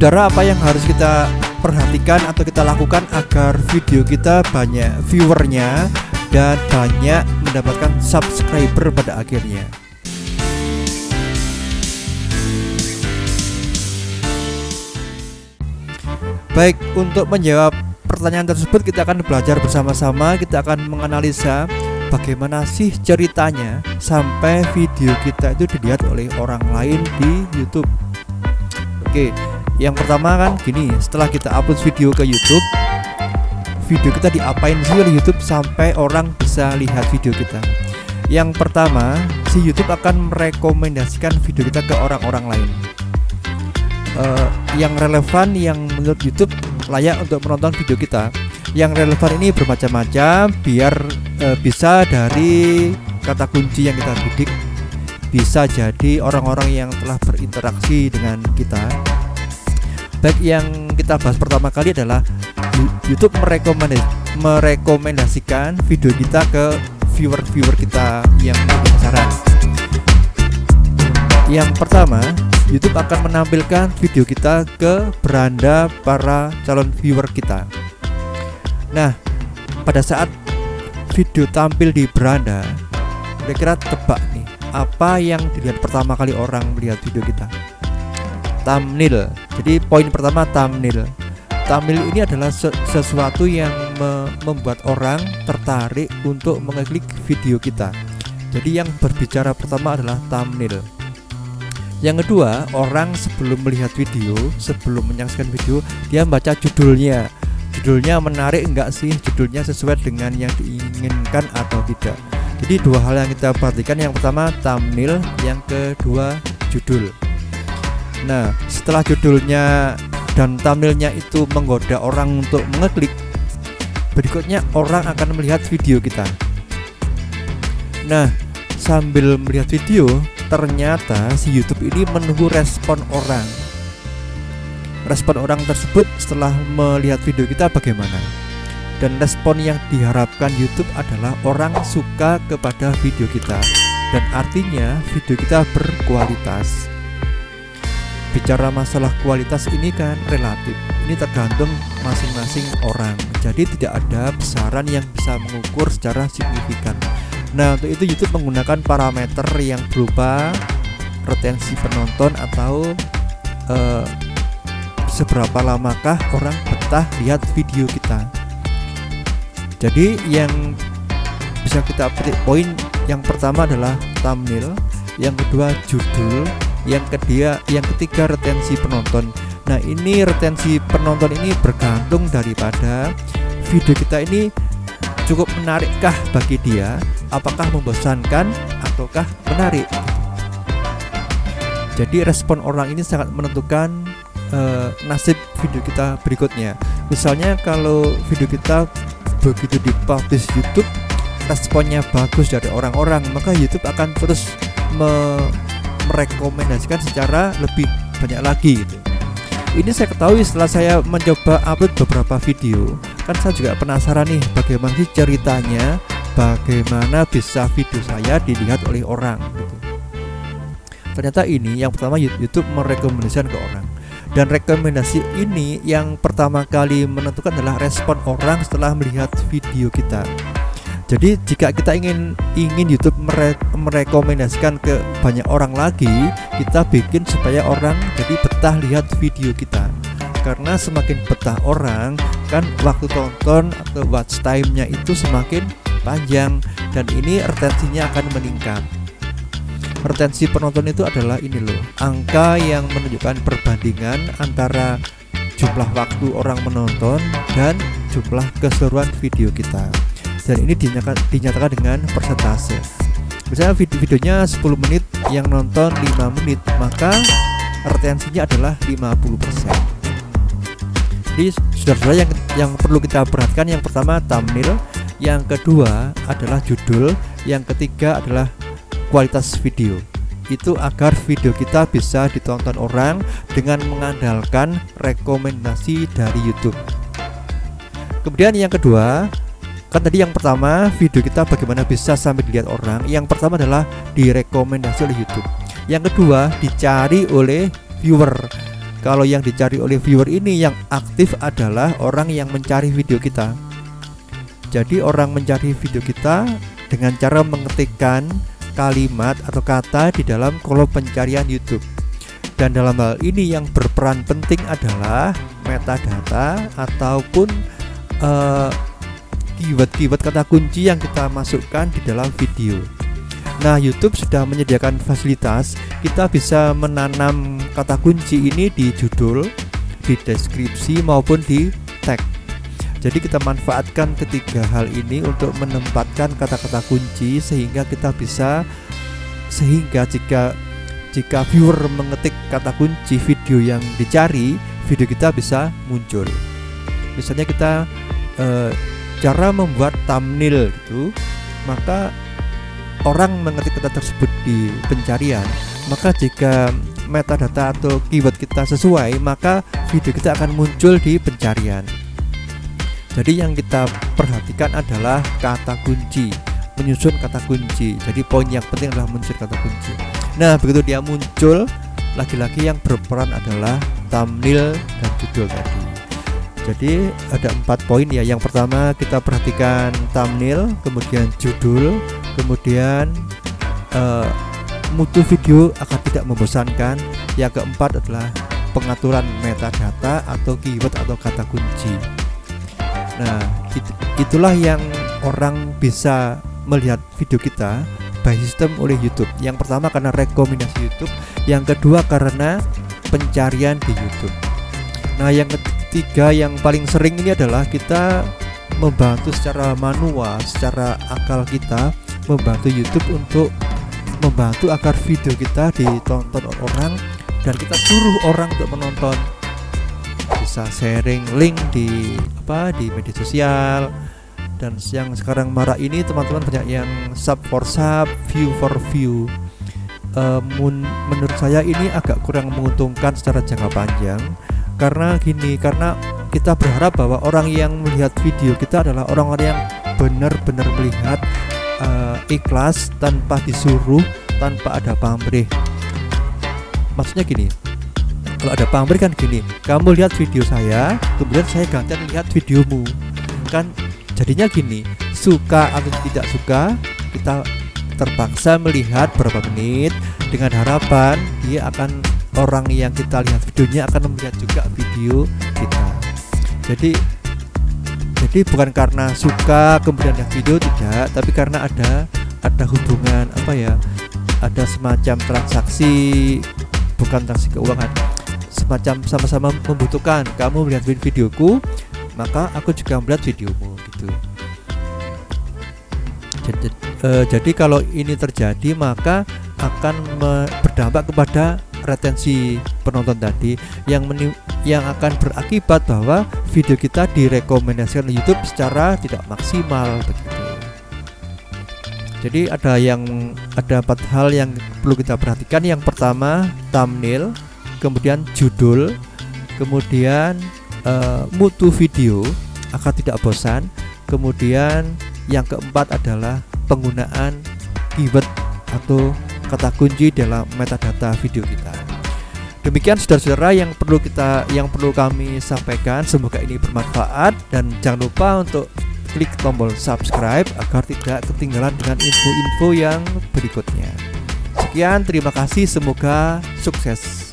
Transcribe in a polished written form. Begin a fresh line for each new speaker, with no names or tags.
Saudara, apa yang harus kita perhatikan atau kita lakukan agar video kita banyak viewernya dan banyak mendapatkan subscriber pada akhirnya? Baik, untuk menjawab pertanyaan tersebut kita akan belajar bersama-sama. Kita akan menganalisa bagaimana sih ceritanya sampai video kita itu dilihat oleh orang lain di YouTube. Oke, yang pertama kan gini, setelah kita upload video ke YouTube, video kita diapain sih oleh YouTube sampai orang bisa lihat video kita? Yang pertama, si YouTube akan merekomendasikan video kita ke orang-orang lain yang relevan, yang menurut YouTube layak untuk menonton video kita. Yang relevan ini bermacam-macam, biar bisa dari kata kunci yang kita bidik, bisa jadi orang-orang yang telah berinteraksi dengan kita. Baik, yang kita bahas pertama kali adalah YouTube merekomendasikan video kita ke viewer kita yang penasaran. Yang pertama, YouTube akan menampilkan video kita ke beranda para calon viewer kita. Nah, pada saat video tampil di beranda, kira-kira tebak nih, apa yang dilihat pertama kali orang melihat video kita? Thumbnail. Jadi poin pertama, thumbnail. Thumbnail ini adalah sesuatu yang membuat orang tertarik untuk mengeklik video kita. Jadi yang berbicara pertama adalah thumbnail. Yang kedua, orang sebelum melihat video, sebelum menyaksikan video, dia baca judulnya. Judulnya menarik enggak sih? Judulnya sesuai dengan yang diinginkan atau tidak. Jadi dua hal yang kita perhatikan, yang pertama thumbnail, yang kedua judul. Nah, setelah judulnya dan thumbnailnya itu menggoda orang untuk mengeklik, berikutnya orang akan melihat video kita. Nah, sambil melihat video, ternyata si YouTube ini menunggu respon orang. Respon orang tersebut setelah melihat video kita bagaimana? Dan respon yang diharapkan YouTube adalah orang suka kepada video kita, dan artinya video kita berkualitas. Bicara masalah kualitas ini kan relatif, ini tergantung masing-masing orang. Jadi tidak ada besaran yang bisa mengukur secara signifikan. Nah, untuk itu YouTube menggunakan parameter yang berupa retensi penonton atau seberapa lamakah orang betah lihat video kita. Jadi yang bisa kita petik poin yang pertama adalah thumbnail, yang kedua judul, yang ketiga retensi penonton. Nah, ini retensi penonton ini bergantung daripada video kita ini cukup menarikkah bagi dia, apakah membosankan ataukah menarik. Jadi respon orang ini sangat menentukan nasib video kita berikutnya. Misalnya kalau video kita begitu dipublish YouTube, responnya bagus dari orang-orang, maka YouTube akan terus merekomendasikan secara lebih banyak lagi gitu. Ini saya ketahui setelah saya mencoba upload beberapa video, kan saya juga penasaran nih bagaimana sih ceritanya, bagaimana bisa video saya dilihat oleh orang gitu. Ternyata ini yang pertama, YouTube merekomendasikan ke orang. Dan rekomendasi ini yang pertama kali menentukan adalah respon orang setelah melihat video kita. Jadi jika kita ingin YouTube merekomendasikan ke banyak orang lagi, kita bikin supaya orang jadi betah lihat video kita. Karena semakin betah orang, kan waktu tonton atau watch time-nya itu semakin panjang, dan ini retensinya akan meningkat. Retensi penonton itu adalah ini loh, angka yang menunjukkan perbandingan antara jumlah waktu orang menonton dan jumlah keseruan video kita. Dan ini dinyatakan dengan persentase. Misalnya videonya 10 menit, yang nonton 5 menit, maka retensinya adalah 50%. Jadi saudara-saudara yang perlu kita perhatikan, yang pertama thumbnail, yang kedua adalah judul, yang ketiga adalah kualitas video. Itu agar video kita bisa ditonton orang dengan mengandalkan rekomendasi dari YouTube. Kemudian yang kedua, kan tadi yang pertama video kita bagaimana bisa sampai dilihat orang. Yang pertama adalah direkomendasi oleh YouTube. Yang kedua dicari oleh viewer. kalau yang dicari oleh viewer ini yang aktif adalah orang yang mencari video kita. Jadi orang mencari video kita dengan cara mengetikkan kalimat atau kata di dalam kolom pencarian YouTube. Dan dalam hal ini yang berperan penting adalah metadata ataupun keyword kata kunci yang kita masukkan di dalam video. Nah, YouTube sudah menyediakan fasilitas kita bisa menanam kata kunci ini di judul, di deskripsi maupun di tag. Jadi kita manfaatkan ketiga hal ini untuk menempatkan kata-kata kunci sehingga jika viewer mengetik kata kunci video yang dicari, video kita bisa muncul. Misalnya kita cara membuat thumbnail gitu, maka orang mengetik kata tersebut di pencarian, maka jika metadata atau keyword kita sesuai, maka video kita akan muncul di pencarian. Jadi yang kita perhatikan adalah kata kunci, menyusun kata kunci. Jadi poin yang penting adalah menyusun kata kunci. Nah, begitu dia muncul, lagi-lagi yang berperan adalah thumbnail dan judul tadi. Jadi ada 4 poin ya. Yang pertama kita perhatikan thumbnail, kemudian judul, kemudian mutu video agar tidak membosankan. Yang keempat adalah pengaturan metadata atau keyword atau kata kunci. Nah, itulah yang orang bisa melihat video kita by system oleh YouTube. Yang pertama karena rekomendasi YouTube, yang kedua karena pencarian di YouTube. Nah, yang ketiga yang paling sering ini adalah kita membantu secara manual, secara akal kita membantu YouTube untuk membantu agar video kita ditonton orang dan kita suruh orang untuk menonton. Bisa sharing link di media sosial, dan yang sekarang marak ini teman-teman banyak yang sub for sub, view for view. Menurut saya ini agak kurang menguntungkan secara jangka panjang. Karena kita berharap bahwa orang yang melihat video kita adalah orang-orang yang benar-benar melihat ikhlas, tanpa disuruh, tanpa ada pamrih. Maksudnya gini, kalau ada pamrih kan gini, kamu lihat video saya, kemudian saya gantian lihat videomu, kan jadinya gini, suka atau tidak suka kita terpaksa melihat berapa menit dengan harapan orang yang kita lihat videonya akan melihat juga video kita. Jadi bukan karena suka kemudian lihat video, tidak, tapi karena ada hubungan ada semacam transaksi, bukan transaksi keuangan, semacam sama-sama membutuhkan. Kamu melihat videoku, maka aku juga melihat videomu gitu. Jadi kalau ini terjadi maka akan berdampak kepada retensi penonton tadi yang akan berakibat bahwa video kita direkomendasikan YouTube secara tidak maksimal begitu. Jadi ada 4 hal yang perlu kita perhatikan. Yang pertama thumbnail, kemudian judul, kemudian mutu video agar tidak bosan, kemudian yang keempat adalah penggunaan keyword atau kata kunci dalam metadata video kita. Demikian saudara-saudara yang perlu kami sampaikan. Semoga ini bermanfaat dan jangan lupa untuk klik tombol subscribe agar tidak ketinggalan dengan info-info yang berikutnya. Sekian, terima kasih, semoga sukses.